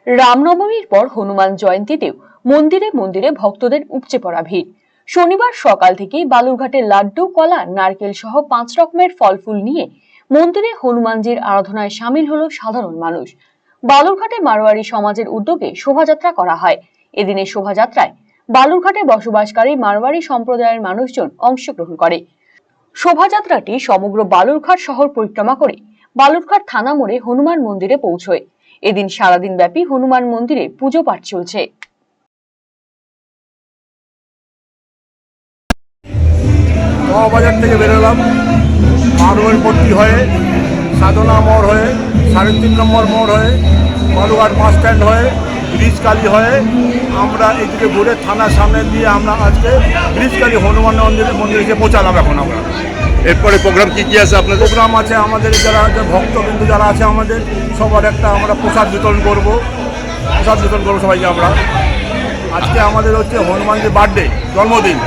রামনবমীর পর হনুমান জয়ন্তীতেও মন্দিরে মন্দিরে ভক্তদের উপচে পড়া ভিড়। শনিবার সকাল থেকেই বালুরঘাটে লাড্ডু, কলা, নারকেল সহ 5 রকমের ফল ফুল নিয়ে মন্দিরে হনুমানজির আরাধনায় সামিল হলো সাধারণ মানুষ। বালুরঘাটে মারোয়ারি সমাজের উদ্যোগে শোভাযাত্রা করা হয়। এদিনের শোভাযাত্রায় বালুরঘাটে বসবাসকারী মারোয়ারি সম্প্রদায়ের মানুষজন অংশগ্রহণ করে। শোভাযাত্রাটি সমগ্র বালুরঘাট শহর পরিক্রমা করে বালুরঘাট থানা মোড়ে হনুমান মন্দিরে পৌঁছয়। এদিন সারাদিন ব্যাপী হনুমান মন্দিরে পুজো পাঠ চলছে। বাজার থেকে বেরোলাম, মারোয়ারি পট্টি হয়ে, সাধনা মোড় হয়ে, 3.5 নম্বর মোড় হয়ে, বালুরঘাট বাস স্ট্যান্ড হয়ে, ব্রিজকালী হয়ে আমরা এদিকে ঘুরে থানার সামনে দিয়ে আমরা আজকে ব্রিজকালী হনুমান মন্দিরে এসে পৌঁছালাম। এখন আমরা এরপরে প্রোগ্রাম কি আছে? আপনাদের প্রোগ্রাম আছে, আমাদের যারা ভক্তবিন্দু যারা আছে আমাদের সবার একটা আমরা প্রসাদ বিতরণ করবো সবাইকে। আমরা আজকে আমাদের হচ্ছে হনুমানজির বার্থডে, জন্মদিন।